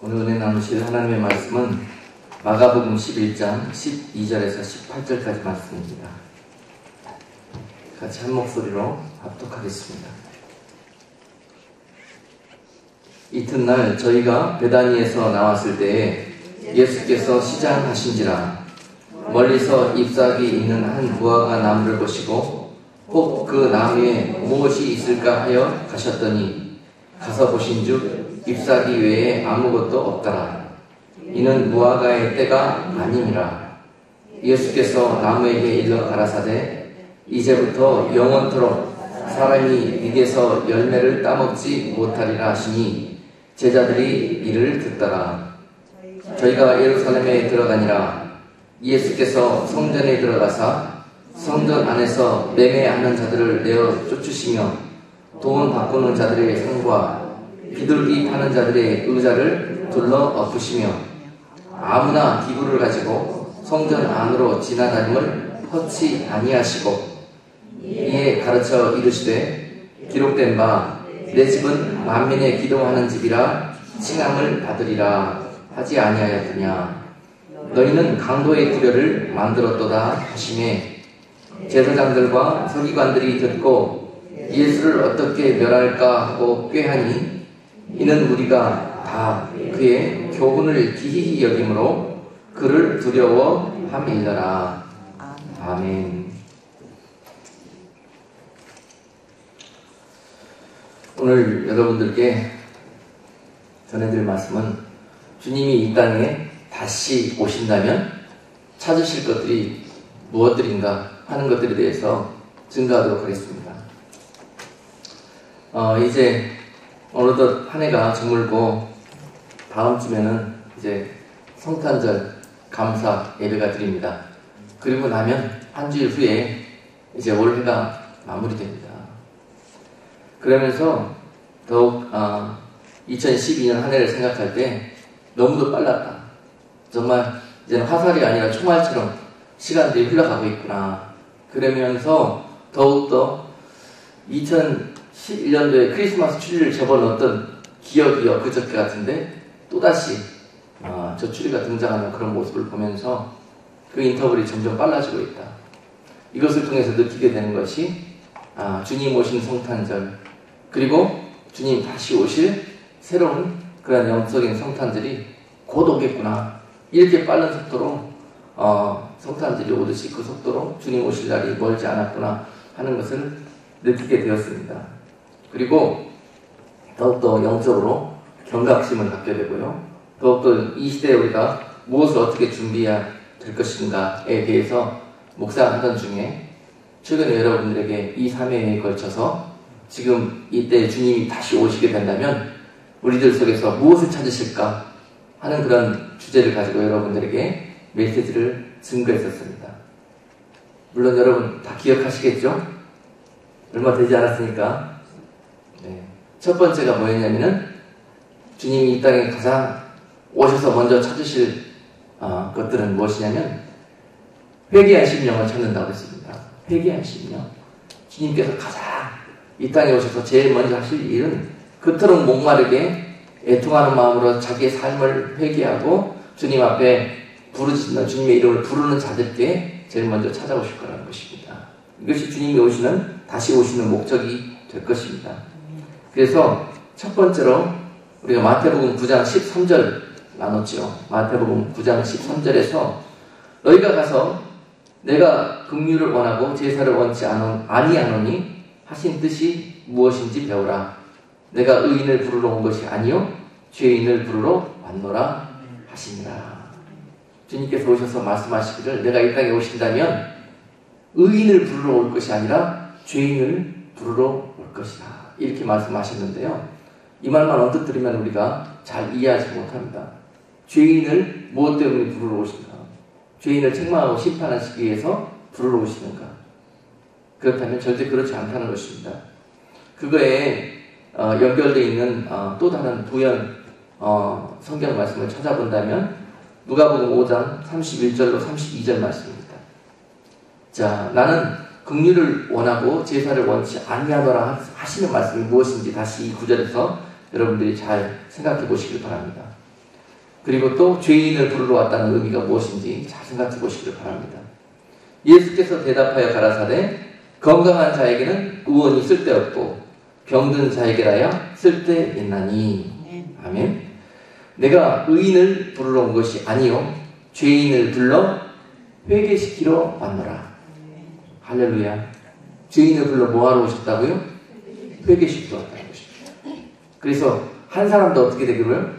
오늘 은혜 나누실 하나님의 말씀은 마가복음 11장 12절에서 18절까지 말씀입니다. 같이 한 목소리로 합독하겠습니다. 이튿날 저희가 베다니에서 나왔을 때에 예수께서 시장하신지라 멀리서 잎사귀 있는 한 무화과 나무를 보시고 혹 그 나무에 무엇이 있을까 하여 가셨더니 가서 보신즉 잎사귀 외에 아무것도 없더라. 이는 무화과의 때가 아니니라. 예수께서 나무에게 일러 가라사대 이제부터 영원토록 사람이 입에서 열매를 따먹지 못하리라 하시니 제자들이 이를 듣더라. 저희가 예루살렘에 들어가니라. 예수께서 성전에 들어가사 성전 안에서 매매하는 자들을 내어 쫓으시며 돈 바꾸는 자들의 상과 비둘기 파는 자들의 의자를 둘러 엎으시며 아무나 기구를 가지고 성전 안으로 지나다님을 허치 아니하시고 이에 가르쳐 이르시되 기록된 바 내 집은 만민의 기도하는 집이라 칭함을 받으리라 하지 아니하였느냐. 너희는 강도의 구려를 만들었도다 하시매 제사장들과 서기관들이 듣고 예수를 어떻게 멸할까 하고 꾀하니 이는 우리가 다 그의 교훈을 기이히 여김으로 그를 두려워함이니라. 아멘. 오늘 여러분들께 전해드릴 말씀은 주님이 이 땅에 다시 오신다면 찾으실 것들이 무엇들인가 하는 것들에 대해서 증거하도록 하겠습니다. 이제 어느덧 한 해가 저물고 다음 주면은 이제 성탄절 감사 예배가 드립니다. 그리고 나면 한 주일 후에 이제 올해가 마무리됩니다. 그러면서 더욱 2012년 한 해를 생각할 때 너무도 빨랐다. 정말 이제는 화살이 아니라 총알처럼 시간들이 흘러가고 있구나. 그러면서 더욱더 2011년도에 크리스마스 추리를 접어넣었던 기억이 엊그저께 같은데 또다시 저 추리가 등장하는 그런 모습을 보면서 그 인터벌이 점점 빨라지고 있다. 이것을 통해서 느끼게 되는 것이 주님 오신 성탄절 그리고 주님 다시 오실 새로운 그런 영적인 성탄절이 곧 오겠구나. 이렇게 빠른 속도로 성탄절이 오듯이 그 속도로 주님 오실 날이 멀지 않았구나 하는 것을 느끼게 되었습니다. 그리고 더욱더 영적으로 경각심을 갖게 되고요. 더욱더 이 시대에 우리가 무엇을 어떻게 준비해야 될 것인가에 대해서 묵상하던 중에 최근에 여러분들에게 이 3회에 걸쳐서 지금 이때 주님이 다시 오시게 된다면 우리들 속에서 무엇을 찾으실까 하는 그런 주제를 가지고 여러분들에게 메시지를 증거했었습니다. 물론 여러분 다 기억하시겠죠? 얼마 되지 않았으니까. 네. 첫 번째가 뭐였냐면은 주님이 이 땅에 가장 오셔서 먼저 찾으실 것들은 무엇이냐면 회개한 심령을 찾는다고 했습니다. 회개한 심령. 주님께서 가장 이 땅에 오셔서 제일 먼저 하실 일은 그토록 목마르게 애통하는 마음으로 자기의 삶을 회개하고 주님 앞에 부르짖는 주님의 이름을 부르는 자들께 제일 먼저 찾아오실 거라는 것입니다. 이것이 주님이 다시 오시는 목적이 될 것입니다. 그래서 첫 번째로 우리가 마태복음 9장 13절 나눴죠. 마태복음 9장 13절에서 너희가 가서 내가 긍휼을 원하고 제사를 원치 아니하노니 하신 뜻이 무엇인지 배우라. 내가 의인을 부르러 온 것이 아니요 죄인을 부르러 왔노라 하시니라. 주님께서 오셔서 말씀하시기를 내가 이 땅에 오신다면 의인을 부르러 올 것이 아니라 죄인을 부르러 올 것이다. 이렇게 말씀하셨는데요. 이 말만 언뜻 들으면 우리가 잘 이해하지 못합니다. 죄인을 무엇 때문에 부르러 오신가? 죄인을 책망하고 심판하시기 위해서 부르러 오시는가? 그렇다면 절대 그렇지 않다는 것입니다. 그거에 연결되어 있는 또 다른 부연 성경 말씀을 찾아본다면 누가복음 5장 31절로 32절 말씀입니다. 자, 나는 긍휼을 원하고 제사를 원치 아니하노라 하시는 말씀이 무엇인지 다시 이 구절에서 여러분들이 잘 생각해 보시길 바랍니다. 그리고 또 죄인을 부르러 왔다는 의미가 무엇인지 잘 생각해 보시기를 바랍니다. 예수께서 대답하여 가라사대 건강한 자에게는 의원이 쓸데없고 병든 자에게라야 쓸데있나니. 아멘. 내가 의인을 부르러 온 것이 아니요 죄인을 불러 회개시키러 왔노라. 할렐루야. 죄인을 불러 뭐하러 오셨다고요? 회개시키러 왔다는 것입니다. 그래서 한 사람도 어떻게 되기로요?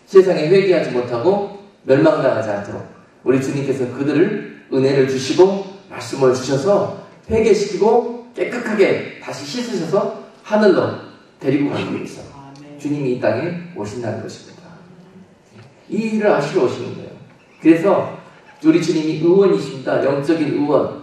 세상에 회개하지 못하고 멸망당하지 않도록 우리 주님께서 그들을 은혜를 주시고 말씀을 주셔서 회개시키고 깨끗하게 다시 씻으셔서 하늘로 데리고 가기 위해서 주님이 이 땅에 오신다는 것입니다. 이 일을 하시러 오시는 거예요. 그래서 우리 주님이 의원이십니다. 영적인 의원.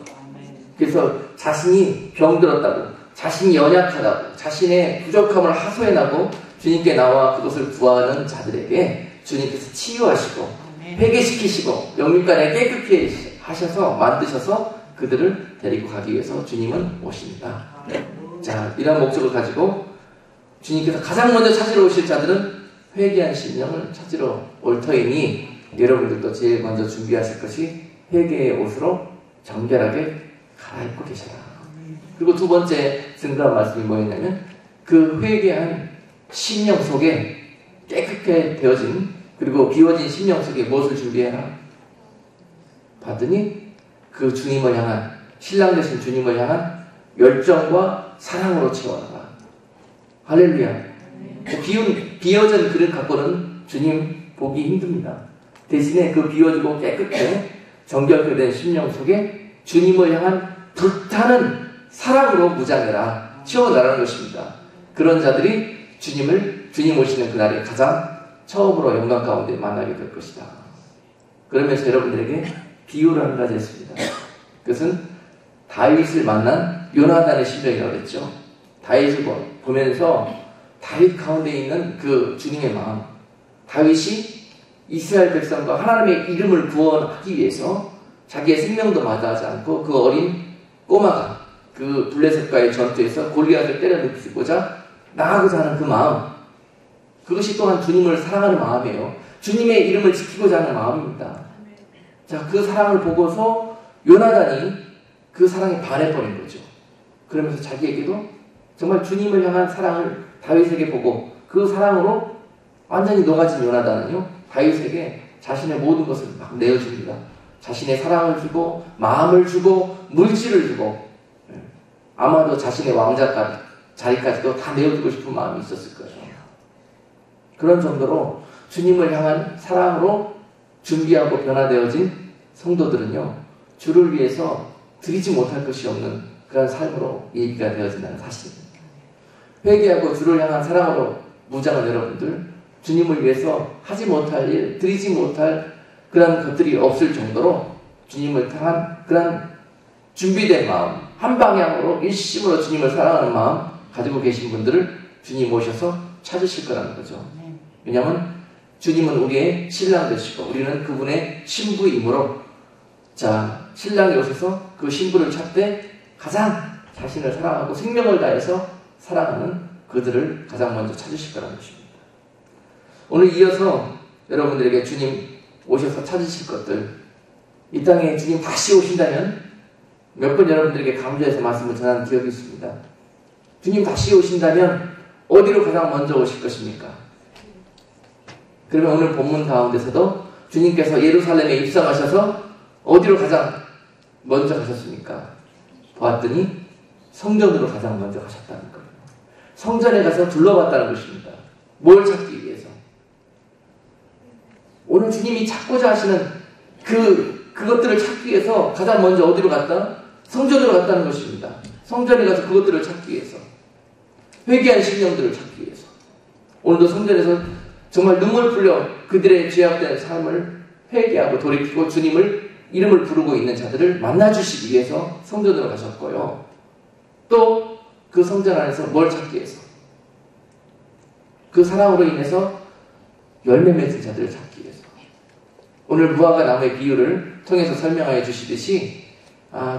그래서 자신이 병들었다고, 자신이 연약하다고, 자신의 부족함을 하소연하고 주님께 나와 그것을 구하는 자들에게 주님께서 치유하시고 회개시키시고 영육간에 깨끗게 하셔서 만드셔서 그들을 데리고 가기 위해서 주님은 오십니다. 자, 이런 목적을 가지고 주님께서 가장 먼저 찾으러 오실 자들은 회개한 심령을 찾으러 올 터이니 여러분들도 제일 먼저 준비하실 것이 회개의 옷으로 정결하게 갈아입고 계셔라. 그리고 두 번째 증거한 말씀이 뭐였냐면 그 회개한 심령 속에 깨끗게 되어진 그리고 비워진 심령 속에 무엇을 준비해라? 받으니 그 주님을 향한 신랑 되신 주님을 향한 열정과 사랑으로 채워라. 할렐루야. 비워진 그릇 갖고는 주님 보기 힘듭니다. 대신에 그 비워지고 깨끗해 정결케 된 심령 속에 주님을 향한 불타는 사랑으로 무장해라. 채워나라는 것입니다. 그런 자들이 주님 오시는 그날에 가장 처음으로 영광 가운데 만나게 될 것이다. 그러면서 여러분들에게 비유를 한 가지 했습니다. 그것은 다윗을 만난 요나단의 심정이라고 했죠. 다윗을 보면서 다윗 가운데 있는 그 주님의 마음, 다윗이 이스라엘 백성과 하나님의 이름을 구원하기 위해서 자기의 생명도 마다하지 않고 그 어린 꼬마가 그 블레셋과의 전투에서 골리앗을 때려 눕히고자 나가고자 하는 그 마음, 그것이 또한 주님을 사랑하는 마음이에요. 주님의 이름을 지키고자 하는 마음입니다. 자, 그 사랑을 보고서 요나단이 그 사랑에 반해버린 거죠. 그러면서 자기에게도 정말 주님을 향한 사랑을 다윗에게 보고 그 사랑으로 완전히 녹아진 요나단은요, 다윗에게 자신의 모든 것을 막 내어줍니다. 자신의 사랑을 주고 마음을 주고 물질을 주고 아마도 자신의 왕자 자리까지도 다 내어주고 싶은 마음이 있었을 거예요. 그런 정도로 주님을 향한 사랑으로 준비하고 변화되어진 성도들은요, 주를 위해서 드리지 못할 것이 없는 그런 삶으로 예비가 되어진다는 사실입니다. 회개하고 주를 향한 사랑으로 무장한 여러분들, 주님을 위해서 하지 못할 일, 드리지 못할 그런 것들이 없을 정도로 주님을 향한 그런 준비된 마음, 한 방향으로 일심으로 주님을 사랑하는 마음 가지고 계신 분들을 주님 오셔서 찾으실 거라는 거죠. 왜냐하면 주님은 우리의 신랑 되시고 우리는 그분의 신부이므로, 자, 신랑이 오셔서 그 신부를 찾되 가장 자신을 사랑하고 생명을 다해서 사랑하는 그들을 가장 먼저 찾으실 거라는 것입니다. 오늘 이어서 여러분들에게 주님 오셔서 찾으실 것들, 이 땅에 주님 다시 오신다면 몇 번 여러분들에게 강조해서 말씀을 전하는 기억이 있습니다. 주님 다시 오신다면 어디로 가장 먼저 오실 것입니까? 그러면 오늘 본문 가운데서도 주님께서 예루살렘에 입성하셔서 어디로 가장 먼저 가셨습니까? 보았더니 성전으로 가장 먼저 가셨다는 거예요. 성전에 가서 둘러봤다는 것입니다. 뭘 찾기 위해서? 오늘 주님이 찾고자 하시는 그것들을 찾기 위해서 가장 먼저 어디로 갔다? 성전으로 갔다는 것입니다. 성전에 가서 그것들을 찾기 위해서, 회개한 심령들을 찾기 위해서, 오늘도 성전에서 정말 눈물 흘려 그들의 죄악된 삶을 회개하고 돌이키고 주님을 이름을 부르고 있는 자들을 만나주시기 위해서 성전으로 가셨고요. 또 그 성전 안에서 뭘 찾기 위해서? 그 사랑으로 인해서 열매 맺은 자들을 찾기 위해서. 오늘 무화과 나무의 비유를 통해서 설명하여 주시듯이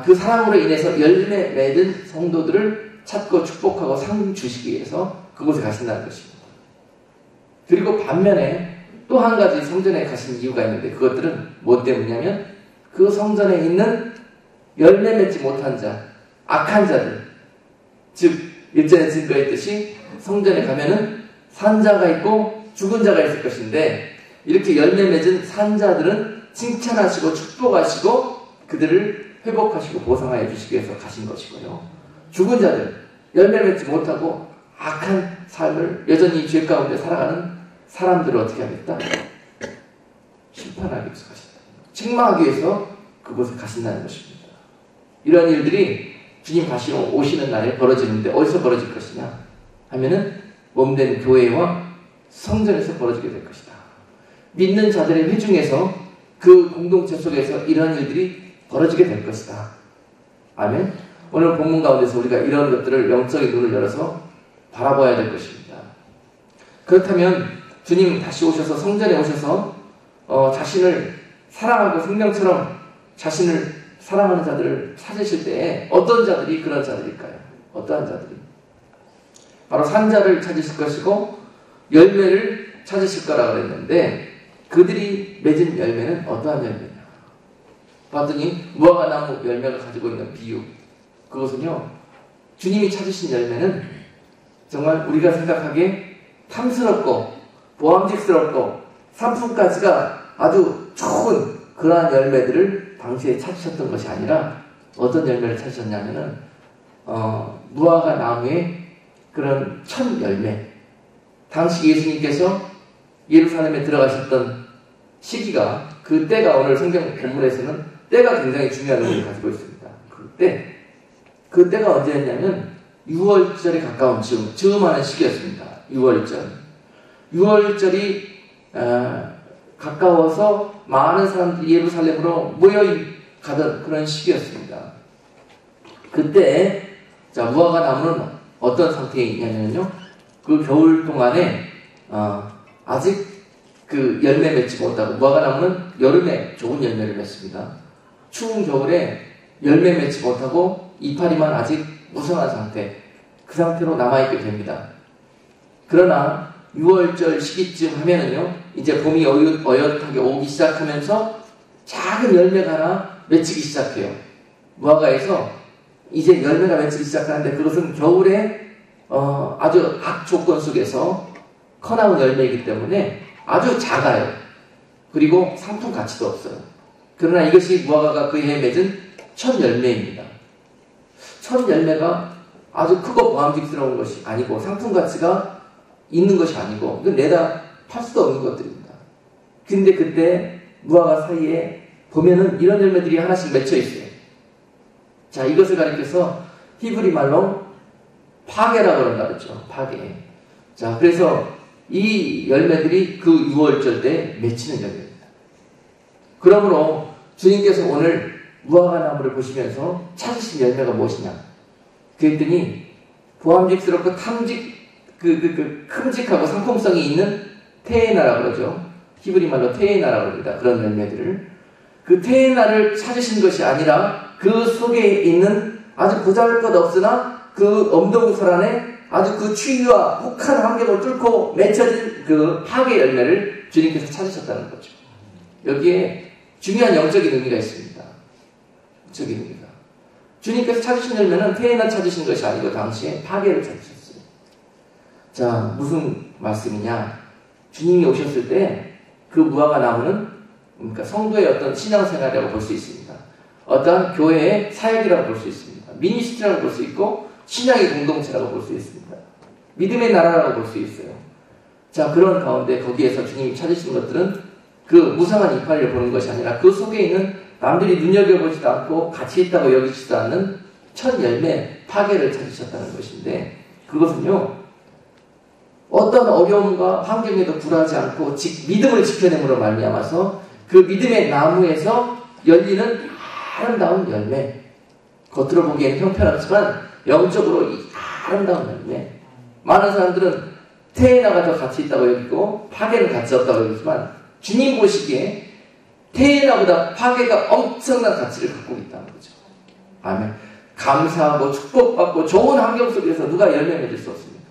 그 사랑으로 인해서 열매 맺은 성도들을 찾고 축복하고 상 주시기 위해서 그곳에 가신다는 것입니다. 그리고 반면에 또 한 가지 성전에 가신 이유가 있는데 그것들은 뭐 때문이냐면 그 성전에 있는 열매 맺지 못한 자, 악한 자들, 즉 1절에 증거했듯이 성전에 가면은 산자가 있고 죽은 자가 있을 것인데 이렇게 열매 맺은 산자들은 칭찬하시고 축복하시고 그들을 회복하시고 보상하여 주시기 위해서 가신 것이고요. 죽은 자들, 열매 맺지 못하고 악한 삶을 여전히 죄 가운데 살아가는 사람들을 어떻게 하겠다? 심판하기 위해서 가신다. 책망하기 위해서 그곳에 가신다는 것입니다. 이러한 일들이 주님 다시 오시는 날에 벌어지는데 어디서 벌어질 것이냐 하면은 몸된 교회와 성전에서 벌어지게 될 것이다. 믿는 자들의 회중에서 그 공동체 속에서 이러한 일들이 벌어지게 될 것이다. 아멘. 오늘 본문 가운데서 우리가 이런 것들을 영적인 눈을 열어서 바라봐야 될 것입니다. 그렇다면 주님 다시 오셔서 성전에 오셔서 자신을 사랑하고 생명처럼 자신을 사랑하는 자들을 찾으실 때에 어떤 자들이 그런 자들일까요? 어떠한 자들이? 바로 산자를 찾으실 것이고 열매를 찾으실 거라고 그랬는데 그들이 맺은 열매는 어떠한 열매냐? 봤더니 무화과나무 열매가 가지고 있는 비유, 그것은요 주님이 찾으신 열매는 정말 우리가 생각하기에 탐스럽고 보암직스럽고 상품까지가 아주 좋은 그러한 열매들을 당시에 찾으셨던 것이 아니라 어떤 열매를 찾으셨냐면은 무화과 나무의 그런 첫 열매. 당시 예수님께서 예루살렘에 들어가셨던 시기가 그 때가 오늘 성경 본문에서는 때가 굉장히 중요한 의미를 가지고 있습니다. 그 때가 언제였냐면 6월절에 가까운 즈음하는 시기였습니다. 6월절이 가까워서 많은 사람들이 예루살렘으로 모여가던 그런 시기였습니다. 그때 무화과 나무는 어떤 상태에 있냐면요, 그 겨울 동안에 아직 그 열매 맺지 못하고, 무화과 나무는 여름에 좋은 열매를 맺습니다. 추운 겨울에 열매 맺지 못하고 이파리만 아직 무성한 상태, 그 상태로 남아있게 됩니다. 그러나 6월절 시기쯤 하면은요, 이제 봄이 어엿하게 오기 시작하면서 작은 열매가 하나 맺히기 시작해요. 무화과에서 이제 열매가 맺히기 시작하는데 그것은 겨울에 아주 악조건 속에서 커나온 열매이기 때문에 아주 작아요. 그리고 상품 가치도 없어요. 그러나 이것이 무화과가 그 해에 맺은 첫 열매입니다. 첫 열매가 아주 크고 보암직스러운 것이 아니고 상품 가치가 있는 것이 아니고 이건 내다 팔 수도 없는 것들입니다. 근데 그때 무화과 사이에 보면은 이런 열매들이 하나씩 맺혀 있어요. 자, 이것을 가리켜서 히브리 말로 파게라고 그런다 그랬죠. 파게. 자, 그래서 이 열매들이 그 6월절 때 맺히는 열매입니다. 그러므로 주님께서 오늘 무화과 나무를 보시면서 찾으신 열매가 무엇이냐? 그랬더니 보암직스럽고 큼직하고 상품성이 있는 테에나라고 그러죠. 히브리 말로 테에나라고 합니다. 그런 열매들을. 그 테에나를 찾으신 것이 아니라 그 속에 있는 아주 보잘것없으나 그 엄동설 안에 아주 그 추위와 혹한 환경을 뚫고 맺혀진 그 파괴 열매를 주님께서 찾으셨다는 거죠. 여기에 중요한 영적인 의미가 있습니다. 영적인 의미가. 주님께서 찾으신 열매는 테에나 찾으신 것이 아니고 당시에 파괴를 찾으셨어요. 자, 무슨 말씀이냐? 주님이 오셨을 때 그 무화과 나무는 그러니까 성도의 어떤 신앙생활이라고 볼 수 있습니다. 어떠한 교회의 사역이라고 볼 수 있습니다. 미니스트리라고 볼 수 있고 신앙의 공동체라고 볼 수 있습니다. 믿음의 나라라고 볼 수 있어요. 자, 그런 가운데 거기에서 주님이 찾으신 것들은 그 무상한 이파리를 보는 것이 아니라 그 속에 있는 남들이 눈여겨보지도 않고 가치 있다고 여기지도 않는 첫 열매 파괴를 찾으셨다는 것인데, 그것은요 어떤 어려움과 환경에도 굴하지 않고 믿음을 지켜냄으로 말미암아서 그 믿음의 나무에서 열리는 아름다운 열매, 겉으로 보기에는 형편없지만 영적으로 이 아름다운 열매. 많은 사람들은 테에나가 더 가치 있다고 여기고 파괴는 가치 없다고 여기지만 주님 보시기에 테에나보다 파괴가 엄청난 가치를 갖고 있다는 거죠. 아멘. 감사하고 축복받고 좋은 환경 속에서 누가 열매 맺을 수 없습니다.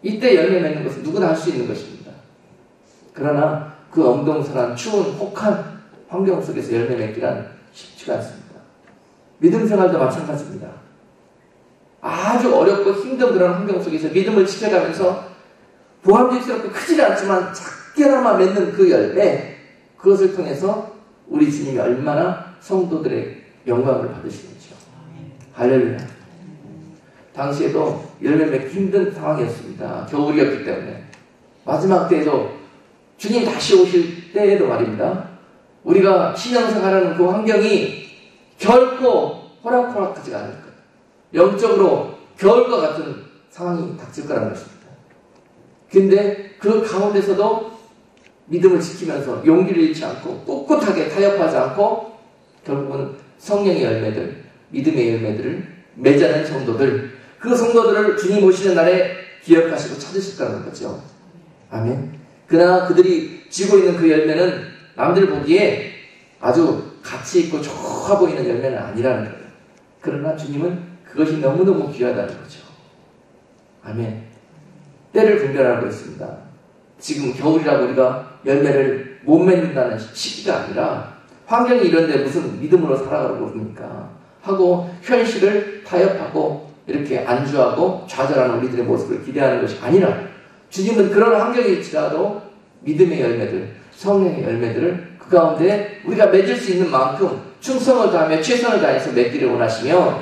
이때 열매 맺는 것은 누구나 할 수 있는 것입니다. 그러나 그 엄동설한 추운 혹한 환경 속에서 열매 맺기란 쉽지가 않습니다. 믿음 생활도 마찬가지입니다. 아주 어렵고 힘든 그런 환경 속에서 믿음을 지켜가면서 보암직스럽고 크지 않지만 작게나마 맺는 그 열매, 그것을 통해서 우리 주님이 얼마나 성도들의 영광을 받으시는지요. 할렐루야. 당시에도 열매 맺기 힘든 상황이었습니다. 겨울이었기 때문에. 마지막 때에도 주님 다시 오실 때에도 말입니다. 우리가 신앙생활하는 그 환경이 결코 호락호락하지가 않을 거예요. 영적으로 겨울과 같은 상황이 닥칠 거라는 것입니다. 근데 그 가운데서도 믿음을 지키면서 용기를 잃지 않고 꿋꿋하게 타협하지 않고 결국은 성령의 열매들, 믿음의 열매들을 맺어낸 성도들, 그 성도들을 주님 오시는 날에 기억하시고 찾으실 거라는 거죠. 아멘. 그러나 그들이 지고 있는 그 열매는 남들 보기에 아주 가치 있고 좋아 보이는 열매는 아니라는 거예요. 그러나 주님은 그것이 너무너무 귀하다는 거죠. 아멘. 때를 분별하고 있습니다. 지금 겨울이라고 우리가 열매를 못 맺는다는 시기가 아니라 환경이 이런데 무슨 믿음으로 살아가고 그럽니까? 하고 현실을 타협하고 이렇게 안주하고 좌절하는 우리들의 모습을 기대하는 것이 아니라 주님은 그런 환경일지라도 믿음의 열매들, 성령의 열매들을 그 가운데 우리가 맺을 수 있는 만큼 충성을 다하며 최선을 다해서 맺기를 원하시며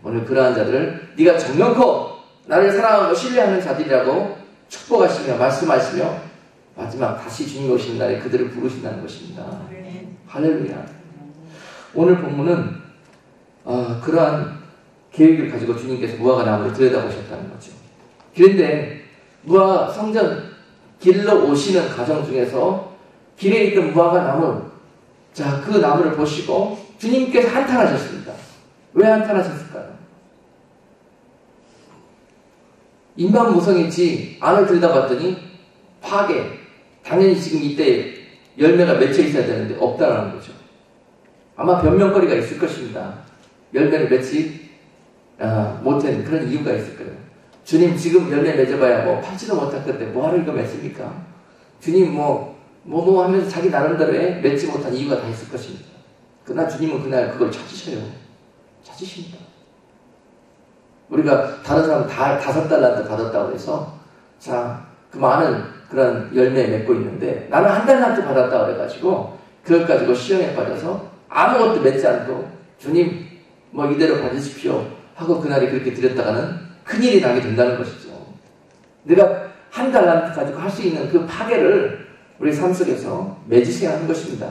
오늘 그러한 자들을 네가 정령코 나를 사랑하고 신뢰하는 자들이라고 축복하시며 말씀하시며 마지막 다시 주님 오시는 날에 그들을 부르신다는 것입니다. 할렐루야. 오늘 본문은 그러한 계획을 가지고 주님께서 무화과 나무를 들여다보셨다는 거죠. 그런데 무화과 성전 길로 오시는 과정 중에서 길에 있던 무화과 나무, 자, 그 나무를 보시고 주님께서 한탄하셨습니다. 왜 한탄하셨을까요? 인방무성이지 안을 들여다봤더니 파괴, 당연히 지금 이때 열매가 맺혀 있어야 되는데 없다라는 거죠. 아마 변명거리가 있을 것입니다. 열매를 맺지 못한 그런 이유가 있을 거예요. 주님 지금 열매 맺어봐야 뭐 팔지도 못할 건데 뭐하러 이거 맺습니까? 주님 뭐 하면서 자기 나름대로 맺지 못한 이유가 다 있을 것입니다. 그러나 주님은 그날 그걸 찾으십니다. 우리가 다른 사람 다 5달란트 받았다고 해서 자, 그 많은 그런 열매 맺고 있는데 나는 1달란트 받았다고 해가지고 그것 가지고 시험에 빠져서 아무것도 맺지 않고 주님 뭐 이대로 받으십시오 하고 그날이 그렇게 드렸다가는 큰일이 나게 된다는 것이죠. 내가 1달란트 가지고 할 수 있는 그 파괴를 우리 삶 속에서 맺으셔야 하는 것입니다.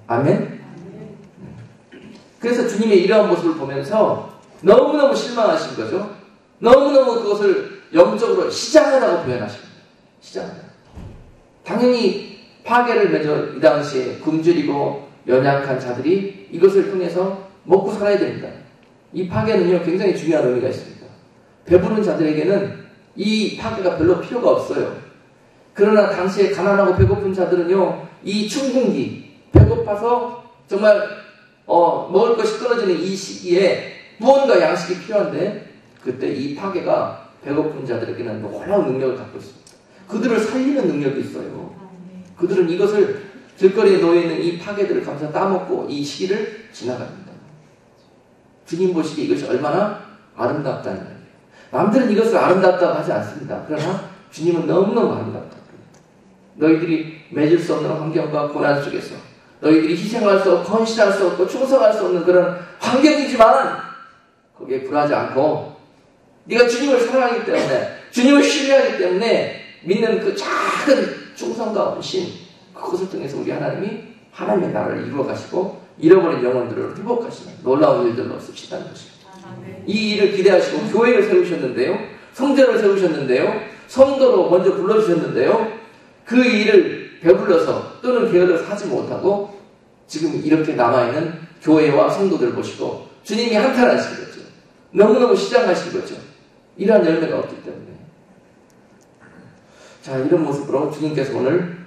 아멘? 그래서 주님의 이러한 모습을 보면서 너무너무 실망하신 거죠. 너무너무 그것을 영적으로 시장하다고 표현하십니다. 시장하다. 당연히 파괴를 맺어 이 당시에 굶주리고 연약한 자들이 이것을 통해서 먹고 살아야 됩니다. 이 파괴는요 굉장히 중요한 의미가 있습니다. 배부른 자들에게는 이 파괴가 별로 필요가 없어요. 그러나 당시에 가난하고 배고픈 자들은요 이 춘궁기, 배고파서 정말 먹을 것이 떨어지는 이 시기에 무언가 양식이 필요한데 그때 이 파괴가 배고픈 자들에게는 놀라운 능력을 갖고 있습니다. 그들을 살리는 능력이 있어요. 그들은 이것을 길거리에 놓여있는 이 파괴들을 감싸 따먹고 이 시기를 지나갑니다. 주님 보시기에 이것이 얼마나 아름답다는 거예요. 남들은 이것을 아름답다고 하지 않습니다. 그러나 주님은 너무너무 아름답다. 너희들이 맺을 수 없는 환경과 고난 속에서 너희들이 희생할 수 없고 헌신할 수 없고 충성할 수 없는 그런 환경이지만 거기에 굴하지 않고 네가 주님을 사랑하기 때문에 주님을 신뢰하기 때문에 믿는 그 작은 충성과 헌신 그것을 통해서 우리 하나님이 하나님의 나라를 이루어 가시고 잃어버린 영혼들을 회복하시는 놀라운 일들로 쓰시다는 것입니다. 이 일을 기대하시고 교회를 세우셨는데요. 성전을 세우셨는데요. 성도로 먼저 불러주셨는데요. 그 일을 배불러서 또는 게을러서 하지 못하고 지금 이렇게 남아있는 교회와 성도들을 보시고 주님이 한탄하신 거죠. 너무너무 시장하신 거죠. 이러한 열매가 없기 때문에. 자, 이런 모습으로 주님께서 오늘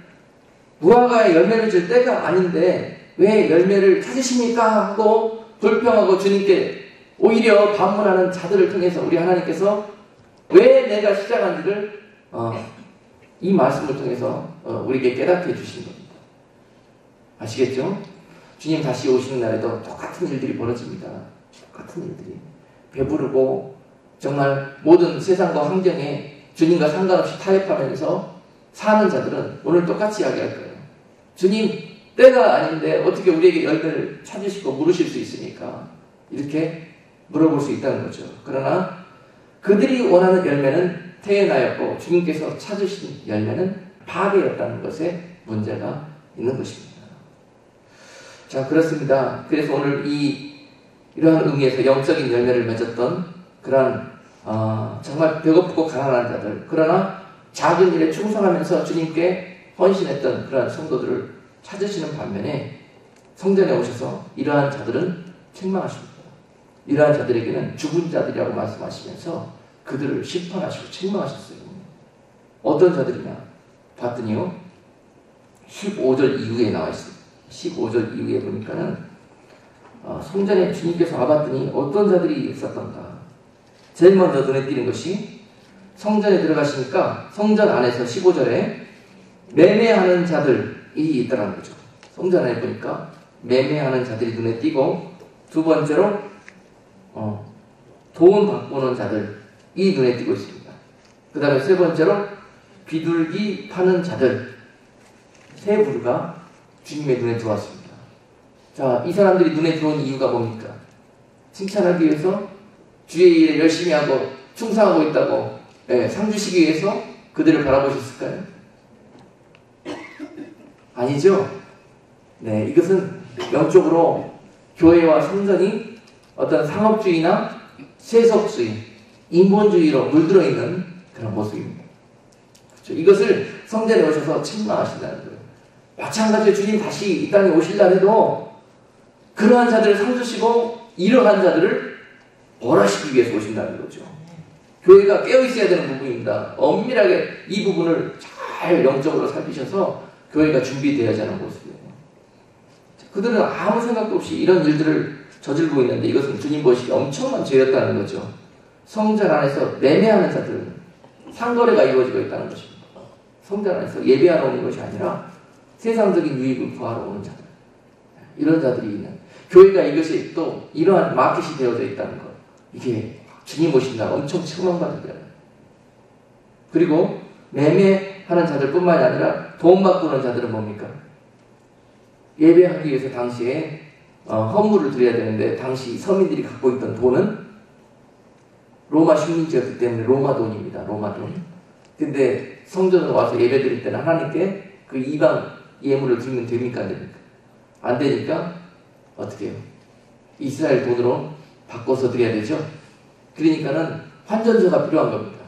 무화과에 열매를 줄 때가 아닌데 왜 열매를 찾으십니까? 하고 불평하고 주님께 오히려 반문하는 자들을 통해서 우리 하나님께서 왜 내가 시작한지를 이 말씀을 통해서 우리에게 깨닫게 해주신 겁니다. 아시겠죠? 주님 다시 오시는 날에도 똑같은 일들이 벌어집니다. 똑같은 일들이. 배부르고 정말 모든 세상과 환경에 주님과 상관없이 타협하면서 사는 자들은 오늘 똑같이 이야기할 거예요. 주님, 때가 아닌데 어떻게 우리에게 열매를 찾으시고 물으실 수 있습니까? 이렇게 물어볼 수 있다는 거죠. 그러나 그들이 원하는 열매는 태어나였고 주님께서 찾으신 열매는 파괴였다는 것에 문제가 있는 것입니다. 자, 그렇습니다. 그래서 오늘 이러한 의미에서 영적인 열매를 맺었던 그러한 정말 배고프고 가난한 자들, 그러나 작은 일에 충성하면서 주님께 헌신했던 그러한 성도들을 찾으시는 반면에 성전에 오셔서 이러한 자들은 책망하십니다. 이러한 자들에게는 죽은 자들이라고 말씀하시면서 그들을 심판하시고 책망하셨어요. 어떤 자들이냐 봤더니요, 15절 이후에 나와 있습니다. 15절 이후에 보니까는 성전에 주님께서 와봤더니 어떤 자들이 있었던가. 제일 먼저 눈에 띄는 것이 성전에 들어가시니까 성전 안에서 15절에 매매하는 자들이 있더라는 거죠. 성전 안에 보니까 매매하는 자들이 눈에 띄고, 두 번째로 돈 바꾸는 자들이 눈에 띄고 있습니다. 그 다음에 세 번째로 비둘기 파는 자들, 세 부류가 주님의 눈에 들어왔습니다. 자, 이 사람들이 눈에 들어온 이유가 뭡니까? 칭찬하기 위해서, 주의 일에 열심히 하고 충성하고 있다고 상 주시기 위해서 그들을 바라보셨을까요? 아니죠. 네, 이것은 영적으로 교회와 성전이 어떤 상업주의나 세속주의, 인본주의로 물들어 있는 그런 모습입니다. 그렇죠? 이것을 성전에 오셔서 책망하신다는 거예요. 마찬가지로 주님 다시 이 땅에 오실 날에도 그러한 자들을 상 주시고 이러한 자들을 벌하시기 위해서 오신다는 거죠. 교회가 깨어있어야 되는 부분입니다. 엄밀하게 이 부분을 잘 영적으로 살피셔서 교회가 준비되어야 하는 모습이에요. 그들은 아무 생각도 없이 이런 일들을 저질고 있는데 이것은 주님 보시기에 엄청난 죄였다는 거죠. 성전 안에서 매매하는 자들은 상거래가 이루어지고 있다는 것입니다. 성전 안에서 예배하러 오는 것이 아니라 세상적인 유익을 구하러 오는 자들, 이런 자들이 있는 교회가 이것이 또 이러한 마켓이 되어져 있다는 것, 이게 주님 오신 날 엄청 책망받을 거예요. 그리고 매매하는 자들뿐만이 아니라 돈 바꾸는 자들은 뭡니까? 예배하기 위해서 당시에 헌물을 드려야 되는데 당시 서민들이 갖고 있던 돈은 로마 식민지였기 때문에 로마 돈입니다. 로마 돈. 근데 성전으로 와서 예배 드릴 때는 하나님께 그 이방 예물을 드리면 됩니까? 안 됩니까? 안 되니까 어떻게 해요? 이스라엘 돈으로 바꿔서 드려야 되죠? 그러니까는 환전서가 필요한 겁니다.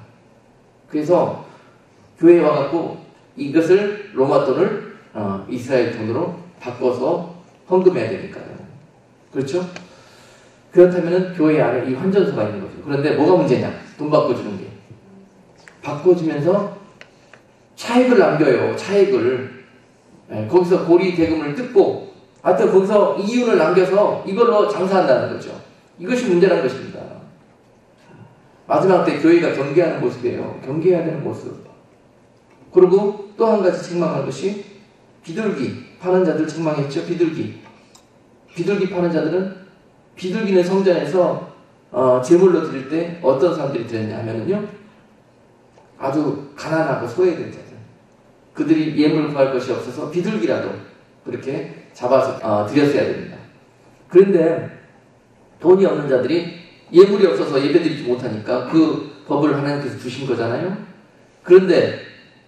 그래서 교회에 와갖고 이것을 로마 돈을 이스라엘 돈으로 바꿔서 헌금해야 되니까요. 그렇죠? 그렇다면 교회 안에 이 환전서가 있는 거죠. 그런데 뭐가 문제냐? 돈 바꿔주는 게. 바꿔주면서 차액을 남겨요. 차액을. 거기서 고리 대금을 뜯고 하여튼 거기서 이윤을 남겨서 이걸로 장사한다는 거죠. 이것이 문제라는 것입니다. 마지막 때 교회가 경계하는 모습이에요. 경계해야 되는 모습. 그리고 또 한 가지 책망한 것이 비둘기 파는 자들 책망했죠. 비둘기 파는 자들은, 비둘기는 성전에서 제물로 드릴 때 어떤 사람들이 드렸냐 하면은요, 아주 가난하고 소외된 자들, 그들이 예물 구할 것이 없어서 비둘기라도 그렇게 잡아서 드렸어야 됩니다. 그런데 돈이 없는 자들이 예물이 없어서 예배드리지 못하니까 그 법을 하나님께서 주신 거잖아요. 그런데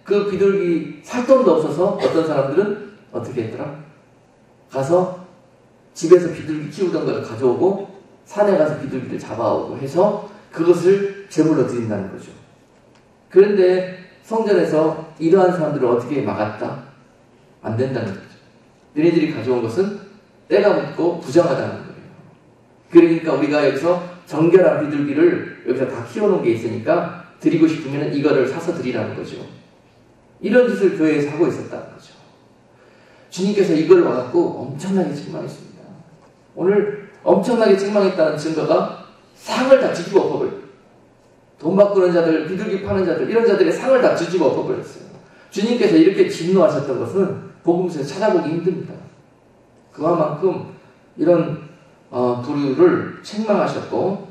그 비둘기 살 돈도 없어서 어떤 사람들은 어떻게 했더라? 가서 집에서 비둘기 키우던 걸 가져오고 산에 가서 비둘기를 잡아오고 해서 그것을 제물로 드린다는 거죠. 그런데 성전에서 이러한 사람들을 어떻게 막았다? 안 된다는 거죠. 너희들이 가져온 것은 때가 묻고 부정하다는 거예요. 그러니까 우리가 여기서 정결한 비둘기를 여기서 다 키워놓은 게 있으니까 드리고 싶으면 이거를 사서 드리라는 거죠. 이런 짓을 교회에서 하고 있었다는 거죠. 주님께서 이걸 와갖고 엄청나게 책망했습니다. 오늘 엄청나게 책망했다는 증거가 상을 다 뒤집어 엎어버렸어요. 돈 바꾸는 자들, 비둘기 파는 자들, 이런 자들의 상을 다 뒤집어 엎어버렸어요. 주님께서 이렇게 진노하셨던 것은 복음서에서 찾아보기 힘듭니다. 그만큼 이런 부류를 책망하셨고,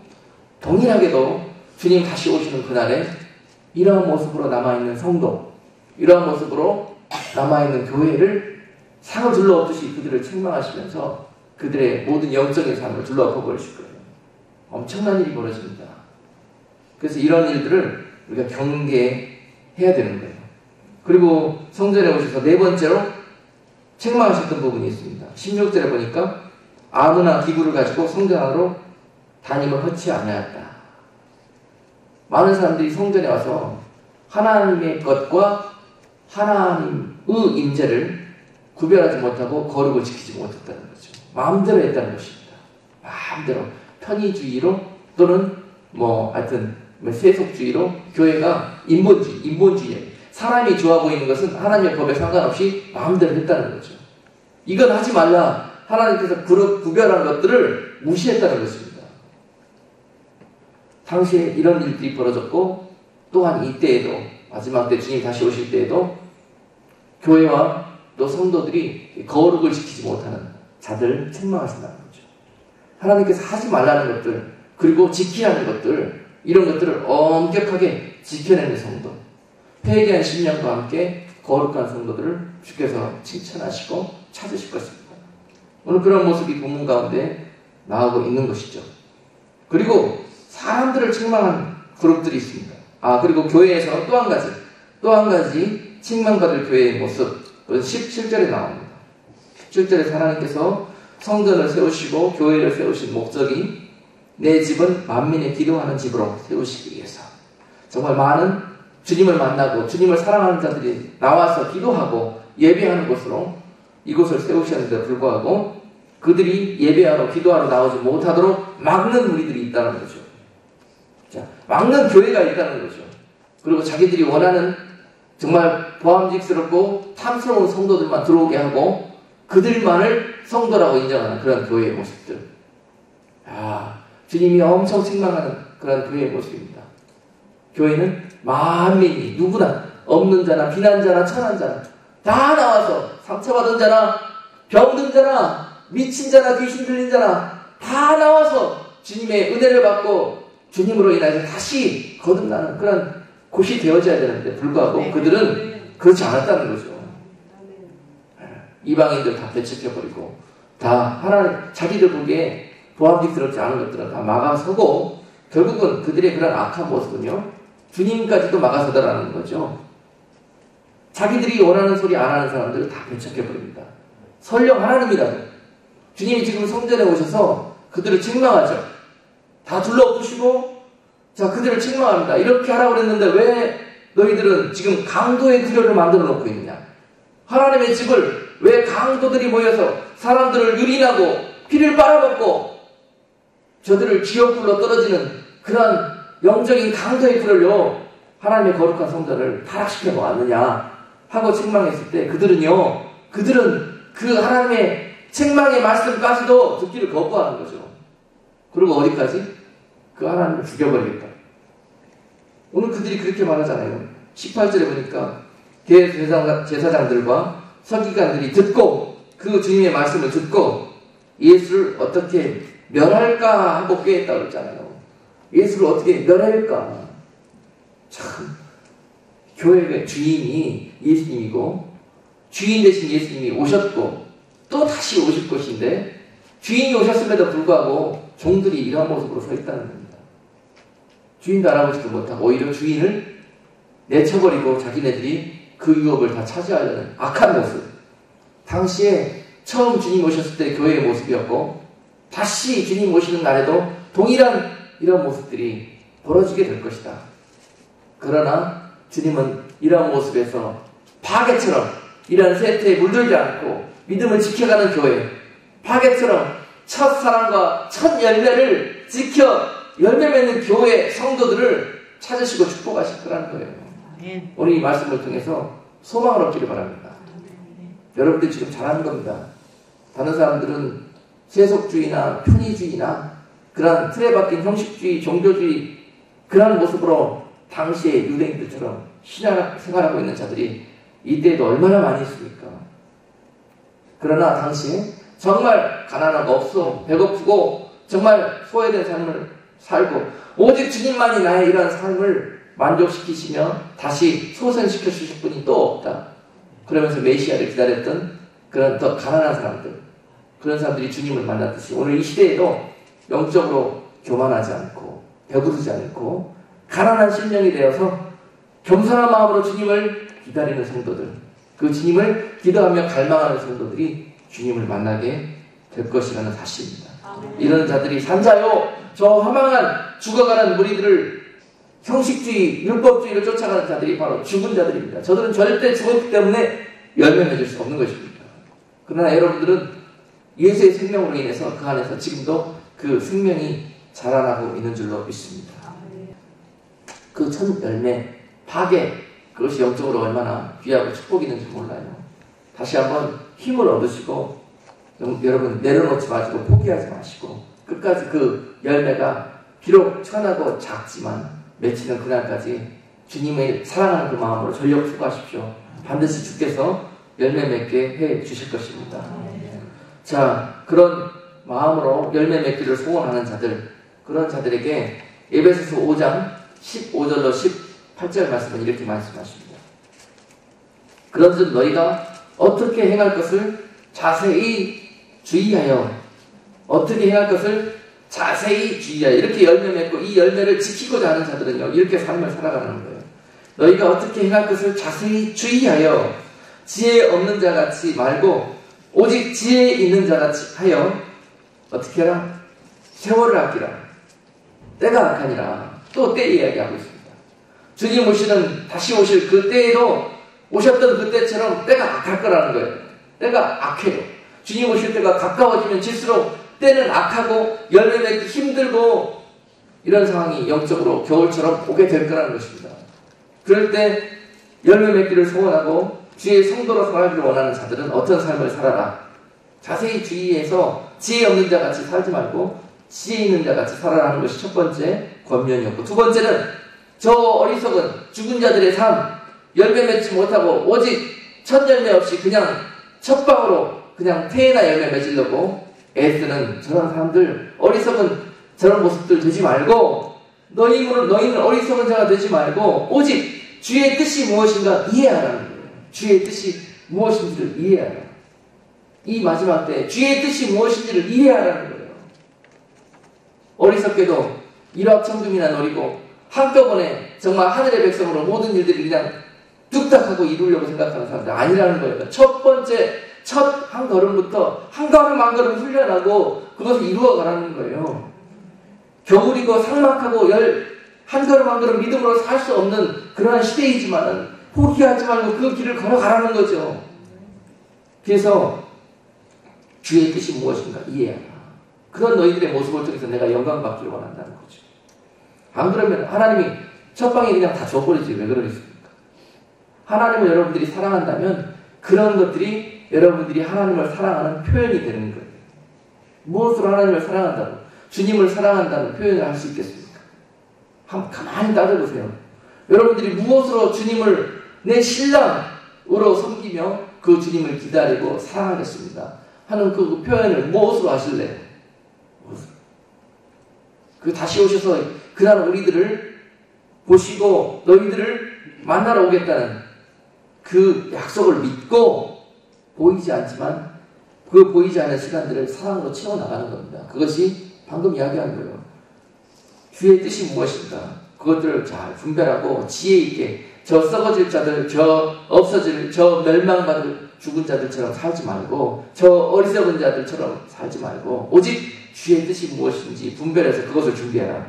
동일하게도 주님 다시 오시는 그날에 이러한 모습으로 남아있는 성도, 이러한 모습으로 남아있는 교회를 상을 둘러엎듯이 그들을 책망하시면서 그들의 모든 영적인 삶을 둘러엎어버리실 거예요. 엄청난 일이 벌어집니다. 그래서 이런 일들을 우리가 경계해야 되는 거예요. 그리고 성전에 오셔서 네 번째로 책망하셨던 부분이 있습니다. 16절에 보니까 아무나 기구를 가지고 성전 안으로 다님을 허치 아니하였다. 많은 사람들이 성전에 와서 하나님의 것과 하나님의 임재를 구별하지 못하고 거룩을 지키지 못했다는 거죠. 마음대로 했다는 것입니다. 마음대로 편의주의로 또는 하여튼 세속주의로 교회가 인본주의예요. 사람이 좋아 보이는 것은 하나님의 법에 상관없이 마음대로 했다는 거죠. 이건 하지 말라. 하나님께서 구별한 것들을 무시했다는 것입니다. 당시에 이런 일들이 벌어졌고, 또한 이때에도, 마지막 때 주님 다시 오실 때에도 교회와 또 성도들이 거룩을 지키지 못하는 자들을 책망하신다는 거죠. 하나님께서 하지 말라는 것들, 그리고 지키라는 것들, 이런 것들을 엄격하게 지켜내는 성도, 회개한 심령과 함께 거룩한 성도들을 주께서 칭찬하시고 찾으실 것입니다. 오늘 그런 모습이 본문 가운데 나오고 있는 것이죠. 그리고 사람들을 책망한 그룹들이 있습니다. 그리고 교회에서 또 한 가지 책망받을 교회의 모습, 17절에 나옵니다. 17절에 하나님께서 성전을 세우시고 교회를 세우신 목적이 내 집은 만민의 기도하는 집으로 세우시기 위해서, 정말 많은 주님을 만나고 주님을 사랑하는 자들이 나와서 기도하고 예배하는 곳으로 이곳을 세우셨는데 불구하고 그들이 예배하러 기도하러 나오지 못하도록 막는 무리들이 있다는 거죠. 자, 막는 교회가 있다는 거죠. 그리고 자기들이 원하는 정말 보암직스럽고 탐스러운 성도들만 들어오게 하고 그들만을 성도라고 인정하는 그런 교회의 모습들. 주님이 엄청 책망하는 그런 교회의 모습입니다. 교회는 만민이 누구나, 없는 자나 비난자나 천한 자나 다 나와서 상처받은 자나 병든 자나 미친 자나 귀신 들린 자나 다 나와서 주님의 은혜를 받고 주님으로 인해서 다시 거듭나는 그런 곳이 되어져야 되는데 불구하고 그들은 그렇지 않았다는 거죠. 이방인들 다 배척해버리고 다 하나님 자기들 보기에 보암직스럽지 않은 것들은 다 막아서고 결국은 그들의 그런 악한 모습은요 주님까지도 막아서더라는 거죠. 자기들이 원하는 소리 안 하는 사람들을 다 배척해버립니다. 설령 하나님이라도 주님이 지금 성전에 오셔서 그들을 책망하죠. 다 둘러엎으시고 자 그들을 책망합니다. 이렇게 하라고 그랬는데 왜 너희들은 지금 강도의 구조를 만들어 놓고 있느냐. 하나님의 집을 왜 강도들이 모여서 사람들을 유린하고 피를 빨아먹고 저들을 지옥불로 떨어지는 그런 영적인 강도의 불을요 하나님의 거룩한 성전을 타락시켜 놓았느냐 하고 책망했을 때 그들은 그 하나님의 책망의 말씀까지도 듣기를 거부하는 거죠. 그리고 어디까지? 그 하나님을 죽여버리겠다. 오늘 그들이 그렇게 말하잖아요. 18절에 보니까 제사장들과 서기관들이 듣고 그 주님의 말씀을 듣고 예수를 어떻게 멸할까 하고 꾀했다고 그랬잖아요. 예수를 어떻게 멸할까. 참 교회의 주인이 예수님이고 주인 대신 예수님이 오셨고 또 다시 오실 것인데 주인이 오셨음에도 불구하고 종들이 이러한 모습으로 서 있다는 겁니다. 주인도 알아보지도 못하고 오히려 주인을 내쳐버리고 자기네들이 그 유업을 다 차지하려는 악한 모습. 당시에 처음 주님 오셨을 때 교회의 모습이었고 다시 주님 오시는 날에도 동일한 이런 모습들이 벌어지게 될 것이다. 그러나 주님은 이러한 모습에서 파괴처럼 이러한 세태에 물들지 않고 믿음을 지켜가는 교회, 파괴처럼 첫 사랑과 첫 열매를 지켜 열매 맺는 교회 성도들을 찾으시고 축복하실 거라는 거예요. 오늘 이 말씀을 통해서 소망을 얻기를 바랍니다. 여러분들 지금 잘하는 겁니다. 다른 사람들은 세속주의나 편의주의나 그런 틀에 박힌 형식주의, 종교주의 그런 모습으로 당시의 유대인들처럼 신앙 생활하고 있는 자들이 이때에도 얼마나 많이 있습니까? 그러나 당시에 정말 가난하고 없어 배고프고 정말 소외된 삶을 살고 오직 주님만이 나의 이러한 삶을 만족시키시며 다시 소생시켜 주실 분이 또 없다. 그러면서 메시아를 기다렸던 그런 더 가난한 사람들, 그런 사람들이 주님을 만났듯이 오늘 이 시대에도 영적으로 교만하지 않고 배부르지 않고 가난한 심령이 되어서 겸손한 마음으로 주님을 기다리는 성도들, 그 주님을 기도하며 갈망하는 성도들이 주님을 만나게 될 것이라는 사실입니다. 이런 자들이 산자요, 저 허망한 죽어가는 무리들을 형식주의, 율법주의를 쫓아가는 자들이 바로 죽은 자들입니다. 저들은 절대 죽었기 때문에 열매 맺을 수 없는 것입니다. 그러나 여러분들은 예수의 생명으로 인해서 그 안에서 지금도 그 생명이 자라나고 있는 줄로 믿습니다. 그 첫 열매, 파괴, 그것이 영적으로 얼마나 귀하고 축복이 있는지 몰라요. 다시 한번 힘을 얻으시고 여러분 내려놓지 마시고 포기하지 마시고 끝까지 그 열매가 비록 천하고 작지만 맺히는 그날까지 주님을 사랑하는 그 마음으로 전력 투구하십시오. 반드시 주께서 열매 맺게 해 주실 것입니다. 자, 그런 마음으로 열매 맺기를 소원하는 자들, 그런 자들에게 에베소서 5장 15절로 18절 말씀은 이렇게 말씀하십니다. 그런즉 너희가 어떻게 행할 것을 자세히 주의하여, 어떻게 행할 것을 자세히 주의하여, 이렇게 열매 맺고 이 열매를 지키고자 하는 자들은요, 이렇게 삶을 살아가는 거예요. 너희가 어떻게 행할 것을 자세히 주의하여 지혜 없는 자 같이 말고 오직 지혜 있는 자 같이 하여 어떻게 하라? 세월을 아끼라. 때가 악하니라. 또 때 이야기하고 있습니다. 주님 오시는, 다시 오실 그 때에도 오셨던 그때처럼 때가 악할 거라는 거예요. 때가 악해요. 주님 오실 때가 가까워지면 질수록 때는 악하고 열매 맺기 힘들고 이런 상황이 영적으로 겨울처럼 오게 될 거라는 것입니다. 그럴 때 열매 맺기를 소원하고 주의 성도로 살아가기를 원하는 자들은 어떤 삶을 살아라. 자세히 주의해서 지혜 없는 자 같이 살지 말고 지혜 있는 자 같이 살아라는 것이 첫 번째 권면이었고, 두 번째는 저 어리석은 죽은 자들의 삶, 열매 맺지 못하고 오직 첫 열매 없이 그냥 첫 방으로 그냥 태에나 열매 맺으려고 애쓰는 저런 사람들, 어리석은 저런 모습들 되지 말고 너희는 어리석은 자가 되지 말고 오직 주의 뜻이 무엇인가 이해하라는 거예요. 주의 뜻이 무엇인지를 이해하라. 이 마지막 때 주의 뜻이 무엇인지를 이해하라는 거예요. 어리석게도 일확천금이나 노리고 한꺼번에 정말 하늘의 백성으로 모든 일들이 그냥 뚝딱하고 이루려고 생각하는 사람들 아니라는 거예요. 첫 번째, 첫 한 걸음부터 한 걸음 한 걸음 훈련하고 그것을 이루어가라는 거예요. 겨울이고 삭막하고 한 걸음 한 걸음 믿음으로 살 수 없는 그러한 시대이지만은 포기하지 말고 그 길을 걸어가라는 거죠. 그래서 주의 뜻이 무엇인가 이해하라. 그런 너희들의 모습을 통해서 내가 영광 받기를 원한다는 거죠. 안 그러면 하나님이 첫 방에 그냥 다 줘버리지 왜 그러겠습니까? 하나님을 여러분들이 사랑한다면 그런 것들이 여러분들이 하나님을 사랑하는 표현이 되는 거예요. 무엇으로 하나님을 사랑한다고, 주님을 사랑한다는 표현을 할 수 있겠습니까? 한번 가만히 따져보세요. 여러분들이 무엇으로 주님을 내 신랑으로 섬기며 그 주님을 기다리고 사랑하겠습니다 하는 그 표현을 무엇으로 하실래요? 그 다시 오셔서 그날 우리들을 보시고 너희들을 만나러 오겠다는 그 약속을 믿고 보이지 않지만 그 보이지 않는 시간들을 사랑으로 채워나가는 겁니다. 그것이 방금 이야기한 거예요. 주의 뜻이 무엇인가 그것들을 잘 분별하고 지혜 있게 저 썩어질 자들, 저 없어질, 저 멸망받을 죽은 자들처럼 살지 말고 저 어리석은 자들처럼 살지 말고 오직 주의 뜻이 무엇인지 분별해서 그것을 준비해라.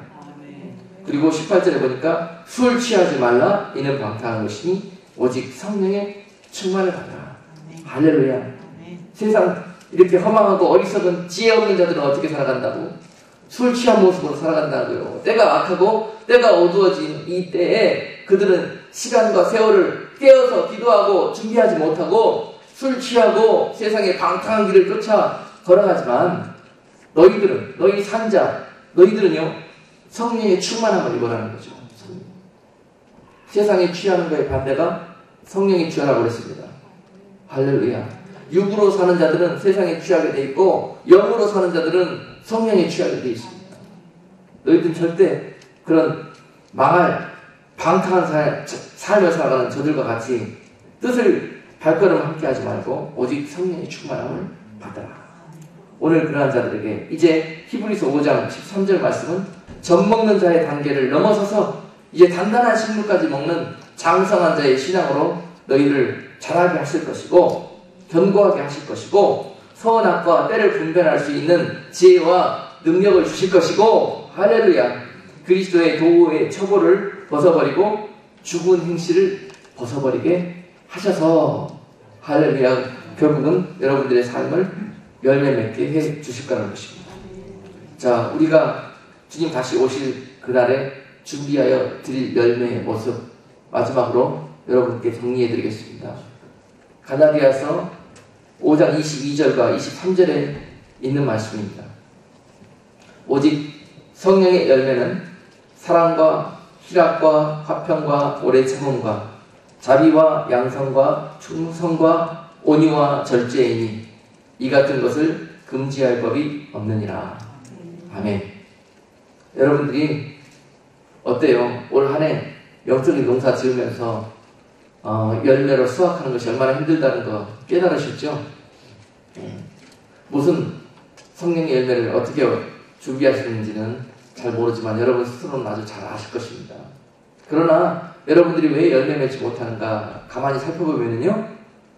그리고 18절에 보니까 술 취하지 말라 이는 방탕한 것이니 오직 성령의 충만을 받아라. 할렐루야. 세상 이렇게 허망하고 어리석은 지혜 없는 자들은 어떻게 살아간다고? 술 취한 모습으로 살아간다고요. 때가 악하고 때가 어두워진 이 때에 그들은 시간과 세월을 깨어서 기도하고 준비하지 못하고 술 취하고 세상의 방탕한 길을 쫓아 걸어가지만 너희들은, 너희 산자, 너희들은요 성령의 충만함을 입어라는 거죠. 세상에 취하는 거의 반대가 성령이 취하라고 그랬습니다. 할렐루야. 육으로 사는 자들은 세상에 취하게 돼 있고 영으로 사는 자들은 성령에 취하게 돼 있습니다. 너희들은 절대 그런 망할 방탕한 삶을 살아가는 저들과 같이 뜻을 발걸음 함께 하지 말고 오직 성령의 충만함을 받아라. 오늘 그러한 자들에게 이제 히브리서 5장 13절 말씀은 젖 먹는 자의 단계를 넘어서서 이제 단단한 식물까지 먹는 장성한 자의 신앙으로 너희를 자라게 하실 것이고 견고하게 하실 것이고 선악과 때를 분별할 수 있는 지혜와 능력을 주실 것이고 할렐루야. 그리스도의 도의 처벌을 벗어버리고 죽은 행실을 벗어버리게 하셔서 할렐루야. 결국은 여러분들의 삶을 열매 맺게 해 주실 거라는 것입니다. 자, 우리가 주님 다시 오실 그날에 준비하여 드릴 열매의 모습 마지막으로 여러분께 정리해 드리겠습니다. 갈라디아서 5장 22절과 23절에 있는 말씀입니다. 오직 성령의 열매는 사랑과 희락과 화평과 오래 참음과 자비와 양성과 충성과 온유와 절제이니 이 같은 것을 금지할 법이 없느니라. 아멘. 여러분들이 어때요? 올 한 해 영적인 농사 지으면서 열매로 수확하는 것이 얼마나 힘들다는 거 깨달으셨죠? 무슨 성령의 열매를 어떻게 준비하시는지는 잘 모르지만 여러분 스스로는 아주 잘 아실 것입니다. 그러나 여러분들이 왜 열매 맺지 못하는가 가만히 살펴보면요,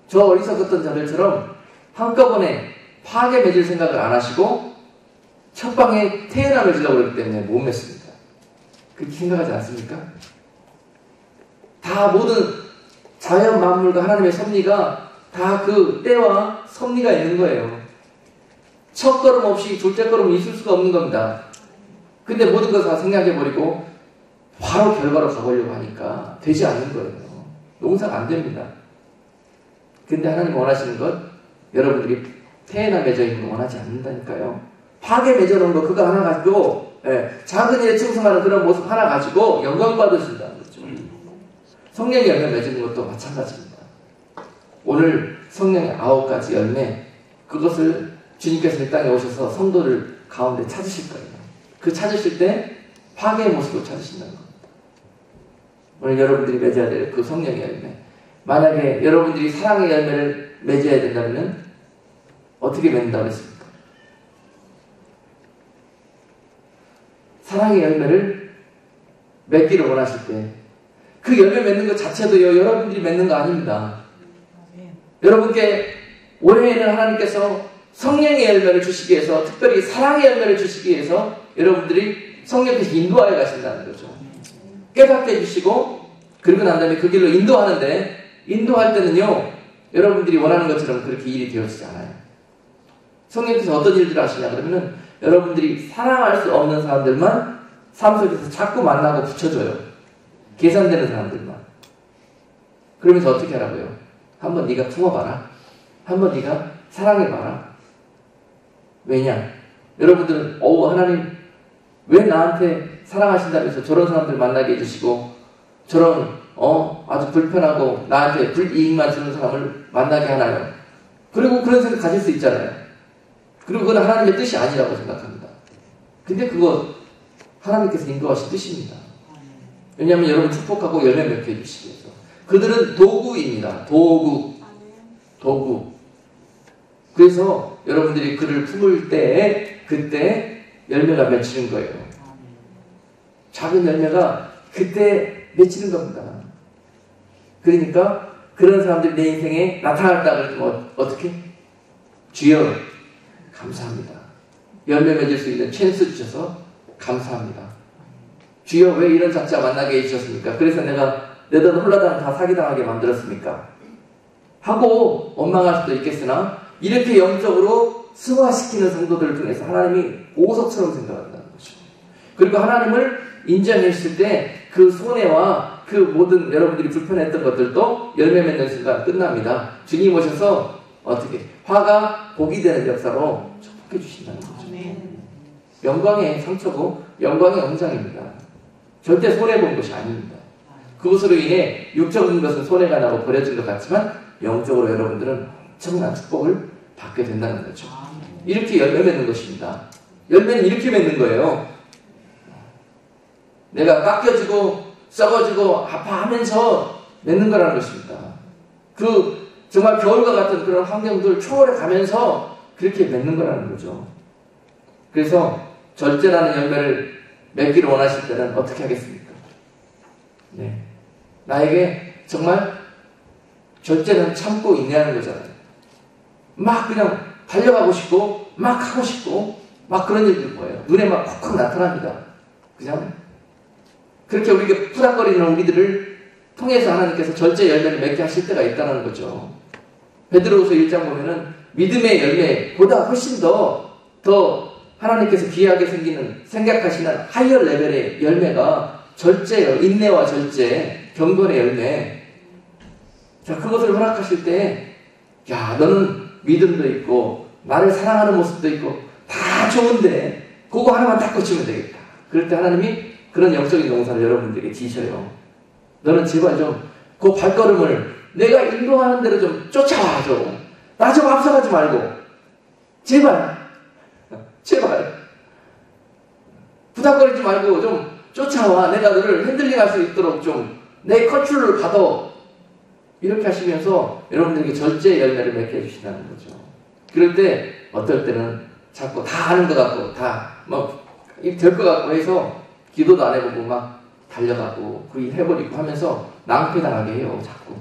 저 어리석었던 자들처럼 한꺼번에 파괴 맺을 생각을 안 하시고 첫 방에 태어나 맺으려고 그러기 때문에 못 맺습니다. 그렇게 생각하지 않습니까? 다 모든 자연 만물과 하나님의 섭리가 다 그 때와 섭리가 있는 거예요. 첫 걸음 없이 둘째 걸음이 있을 수가 없는 겁니다. 근데 모든 것을 다 생각해버리고 바로 결과로 가보려고 하니까 되지 않는 거예요. 농사가 안 됩니다. 근데 하나님 원하시는 것, 여러분들이 태어나 맺어 있는 거 원하지 않는다니까요. 파괴 맺어 놓은 거 그거 하나 가지고 작은 일에 충성하는 그런 모습 하나 가지고 영광 받으신다는 거죠. 성령의 열매 맺는 것도 마찬가지입니다. 오늘 성령의 9가지 열매, 그것을 주님께서 이 땅에 오셔서 성도를 가운데 찾으실 거예요. 그 찾으실 때 파괴의 모습을 찾으신다는 겁니다. 오늘 여러분들이 맺어야 될 그 성령의 열매, 만약에 여러분들이 사랑의 열매를 맺어야 된다면 어떻게 맺는다고 했습니까? 사랑의 열매를 맺기를 원하실 때 그 열매 맺는 것 자체도요, 여러분들이 맺는 거 아닙니다. 여러분께 올해에는 하나님께서 성령의 열매를 주시기 위해서, 특별히 사랑의 열매를 주시기 위해서 여러분들이 성령께서 인도하여 가신다는 거죠. 깨닫게 해주시고 그리고 난 다음에 그 길로 인도하는데, 인도할 때는요, 여러분들이 원하는 것처럼 그렇게 일이 되어지지 않아요. 성령께서 어떤 일들을 하시냐 그러면은 여러분들이 사랑할 수 없는 사람들만 삶 속에서 자꾸 만나고 붙여줘요. 계산되는 사람들만. 그러면서 어떻게 하라고요? 한번 네가 품어봐라. 한번 네가 사랑해봐라. 왜냐? 여러분들은 하나님 왜 나한테 사랑하신다면서 저런 사람들 만나게 해주시고 저런 아주 불편하고 나한테 불이익만 주는 사람을 만나게 하나요? 그리고 그런 생각 가질 수 있잖아요. 그리고 그건 하나님의 뜻이 아니라고 생각합니다. 근데 그거 하나님께서 인도하신 뜻입니다. 왜냐하면 여러분 축복하고 열매 맺게 해주시기 위해서. 그들은 도구입니다. 도구. 그래서 여러분들이 그를 품을 때 그때 열매가 맺히는 거예요. 작은 열매가 그때 맺히는 겁니다. 그러니까 그런 사람들이 내 인생에 나타났다 그러면 어떻게? 주여 감사합니다. 열매 맺을 수 있는 찬스 주셔서 감사합니다. 주여 왜 이런 작자 만나게 해주셨습니까? 그래서 내가 내 돈 홀라당 다 사기당하게 만들었습니까? 하고 원망할 수도 있겠으나 이렇게 영적으로 승화시키는 성도들을 통해서 하나님이 보석처럼 생각한다는 것입니다. 그리고 하나님을 인정했을 때 그 손해와 그 모든 여러분들이 불편했던 것들도 열매 맺는 순간 끝납니다. 주님 오셔서 어떻게 화가 복이 되는 역사로 축복해 주신다는 거죠. 영광의 상처고 영광의 영장입니다. 절대 손해본 것이 아닙니다. 그것으로 인해 육적인 것은 손해가 나고 버려진 것 같지만 영적으로 여러분들은 엄청난 축복을 받게 된다는 거죠. 이렇게 열매 맺는 것입니다. 열매는 이렇게 맺는 거예요. 내가 깎여지고 썩어지고 아파하면서 맺는 거라는 것입니다. 그 정말 겨울과 같은 그런 환경들 초월해 가면서 그렇게 맺는 거라는 거죠. 그래서 절제라는 열매를 맺기를 원하실 때는 어떻게 하겠습니까? 네. 나에게 정말 절제는 참고 인내하는 거잖아요. 막 그냥 달려가고 싶고 막 하고 싶고 막 그런 일들 거예요. 눈에 막 콕콕 나타납니다. 그냥 그렇게 우리가 푸닥거리는 우리들을 통해서 하나님께서 절제 열매를 맺게 하실 때가 있다는 거죠. 베드로후서 1장 보면은 믿음의 열매보다 훨씬 더 하나님께서 귀하게 생각하시는 하이어 레벨의 열매가 절제예요. 인내와 절제, 경건의 열매. 자, 그것을 허락하실 때, 야, 너는 믿음도 있고, 나를 사랑하는 모습도 있고, 다 좋은데, 그거 하나만 딱 고치면 되겠다. 그럴 때 하나님이 그런 영적인 농사를 여러분들에게 지셔요. 너는 제발 좀, 그 발걸음을 내가 인도하는 대로 좀 쫓아와 줘. 나 좀 앞서가지 말고. 제발. 부닥거리지 말고 좀 쫓아와. 내가 너를 핸들링할 수 있도록 좀 내 컨트롤을 받아. 이렇게 하시면서 여러분들에게 절제 열매를 맺게 해주신다는 거죠. 그럴 때 어떨 때는 자꾸 다 하는 것 같고 다 될 것 같고 해서 기도도 안 해보고 막 달려가고 그 일 해버리고 하면서 낭패당하게 해요. 자꾸.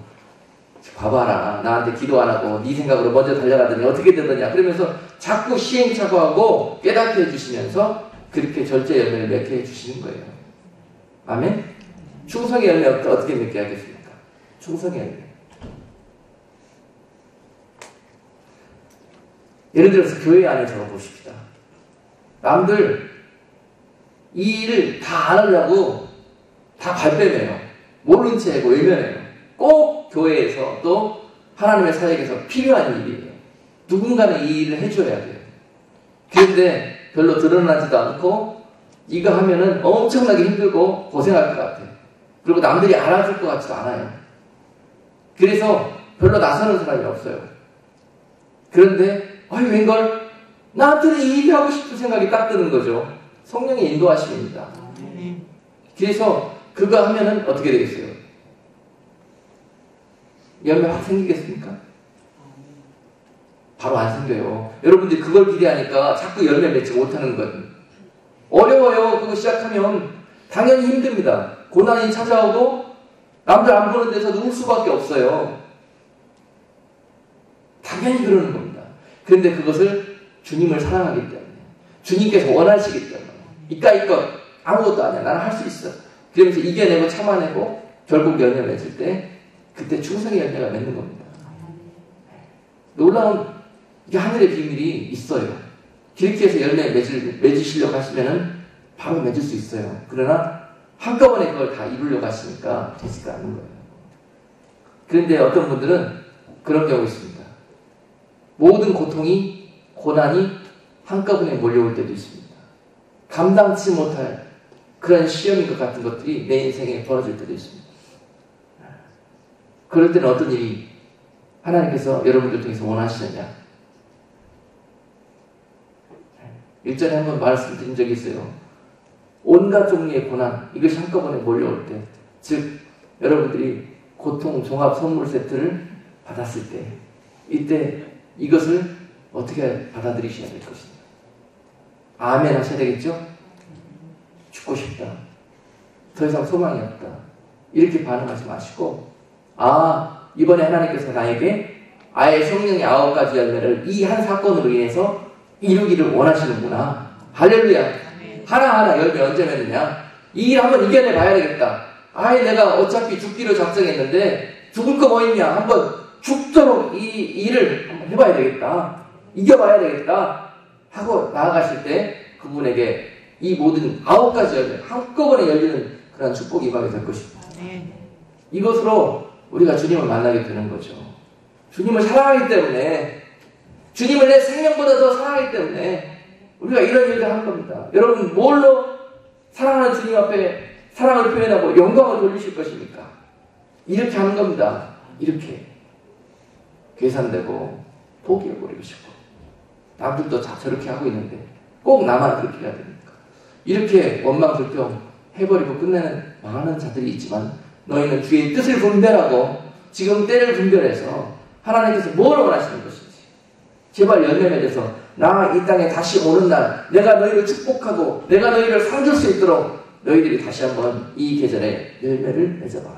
봐봐라. 나한테 기도 안 하고 네 생각으로 먼저 달려가더니 어떻게 되더냐. 그러면서 자꾸 시행착오하고 깨닫게 해주시면서 그렇게 절제 열매를 맺게 해주시는 거예요. 아멘? 충성의 열매 어떻게 맺게 하겠습니까? 충성의 열매. 예를 들어서 교회 안에 적어보십시다. 남들 이 일을 다 안 하려고 다 발뺌해요. 모른 채 하고 외면해요. 꼭 교회에서 또 하나님의 사역에서 필요한 일이에요. 누군가는 이 일을 해줘야 돼요. 그런데 별로 드러나지도 않고 이거 하면은 엄청나게 힘들고 고생할 것 같아요. 그리고 남들이 알아줄 것 같지도 않아요. 그래서 별로 나서는 사람이 없어요. 그런데 웬걸 나한테는 이 일이 하고 싶은 생각이 딱 드는 거죠. 성령의 인도하심입니다. 그래서 그거 하면은 어떻게 되겠어요? 열매 확 생기겠습니까? 바로 안 생겨요. 여러분들이 그걸 기대하니까 자꾸 열매 맺지 못하는 거예요. 어려워요. 그거 시작하면 당연히 힘듭니다. 고난이 찾아오고 남들 안 보는 데서 누울 수밖에 없어요. 당연히 그러는 겁니다. 그런데 그것을 주님을 사랑하기 때문에 주님께서 원하시기 때문에 이까이것 아무것도 아니야. 나는 할 수 있어. 그러면서 이겨내고 참아내고 결국 열매 맺을 때 그때 충성의 열매가 맺는 겁니다. 놀라운 이게 하늘의 비밀이 있어요. 그렇게 해서 열매 맺으시려고 하시면은 바로 맺을 수 있어요. 그러나 한꺼번에 그걸 다 이루려고 하시니까 되지가 않는 거예요. 그런데 어떤 분들은 그런 경우 있습니다. 모든 고통이, 고난이 한꺼번에 몰려올 때도 있습니다. 감당치 못할 그런 시험인 것 같은 것들이 내 인생에 벌어질 때도 있습니다. 그럴 때는 어떤 일이 하나님께서 여러분들 통해서 원하시느냐? 일전에 한번 말씀드린 적이 있어요. 온갖 종류의 고난, 이것이 한꺼번에 몰려올 때, 즉 여러분들이 고통 종합 선물 세트를 받았을 때, 이때 이것을 어떻게 받아들이셔야 될 것입니다. 아멘 하셔야 되겠죠? 죽고 싶다. 더 이상 소망이 없다. 이렇게 반응하지 마시고, 이번에 하나님께서 나에게 아예 성령의 9가지 열매를 이 한 사건으로 인해서 이루기를 원하시는구나. 할렐루야. 하나하나 열매 언제 맺느냐? 이 일 한번 이겨내 봐야 되겠다. 내가 어차피 죽기로 작정했는데 죽을 거 뭐 있냐? 한번 죽도록 이 일을 한번 해봐야 되겠다. 이겨봐야 되겠다. 하고 나아가실 때 그분에게 이 모든 9가지 열매 한꺼번에 열리는 그런 축복이 임하게 될 것입니다. 이것으로 우리가 주님을 만나게 되는 거죠. 주님을 사랑하기 때문에, 주님을 내 생명보다 더 사랑하기 때문에 우리가 이런 일을 하는 겁니다. 여러분 뭘로 사랑하는 주님 앞에 사랑을 표현하고 영광을 돌리실 것입니까? 이렇게 하는 겁니다. 이렇게 계산되고 포기해버리고 싶고, 남들도 다 저렇게 하고 있는데 꼭 나만 그렇게 해야 됩니까? 이렇게 원망 불평 해버리고 끝내는 많은 자들이 있지만, 너희는 주의 뜻을 분별하고 지금 때를 분별해서 하나님께서 뭘 원하시는 것인지 제발 열매 맺어서 나 이 땅에 다시 오는 날 내가 너희를 축복하고 내가 너희를 상 줄 수 있도록 너희들이 다시 한번 이 계절에 열매를 맺어봐라.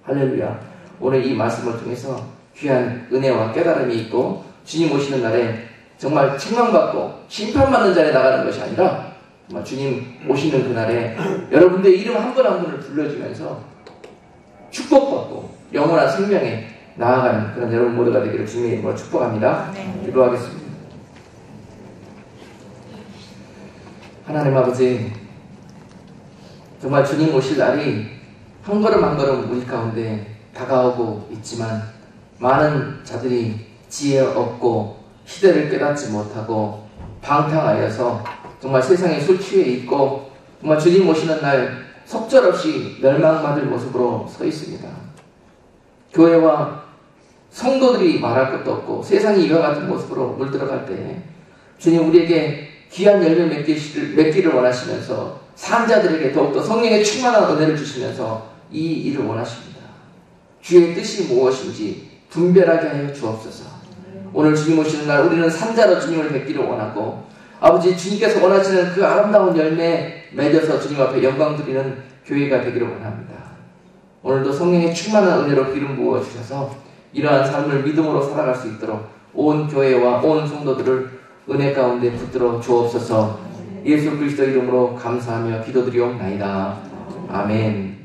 할렐루야. 오늘 이 말씀을 통해서 귀한 은혜와 깨달음이 있고, 주님 오시는 날에 정말 책망받고 심판받는 자리에 나가는 것이 아니라 정말 주님 오시는 그날에 여러분들의 이름 한 분 한 분을 불러주면서 축복받고 영원한 생명에 나아가는 그런 여러분 모두가 되기를 주님의 이름으로 축복합니다. 기도하겠습니다. 하나님 아버지, 정말 주님 오실 날이 한 걸음 한 걸음 우리 가운데 다가오고 있지만, 많은 자들이 지혜 없고 시대를 깨닫지 못하고 방탕하여서 정말 세상에 술 취해 있고, 정말 주님 오시는 날 속절없이 멸망받을 모습으로 서 있습니다. 교회와 성도들이 말할 것도 없고 세상이 이와 같은 모습으로 물들어갈 때 주님 우리에게 귀한 열매 맺기를 원하시면서, 산자들에게 더욱더 성령의 충만한 은혜를 주시면서 이 일을 원하십니다. 주의 뜻이 무엇인지 분별하게 하여 주옵소서. 오늘 주님 오시는 날 우리는 산자로 주님을 뵙기를 원하고, 아버지 주님께서 원하시는 그 아름다운 열매 맺어서 주님 앞에 영광 드리는 교회가 되기를 원합니다. 오늘도 성령의 충만한 은혜로 기름 부어 주셔서 이러한 삶을 믿음으로 살아갈 수 있도록 온 교회와 온 성도들을 은혜 가운데 붙들어 주옵소서. 예수 그리스도 이름으로 감사하며 기도드리옵나이다. 아멘.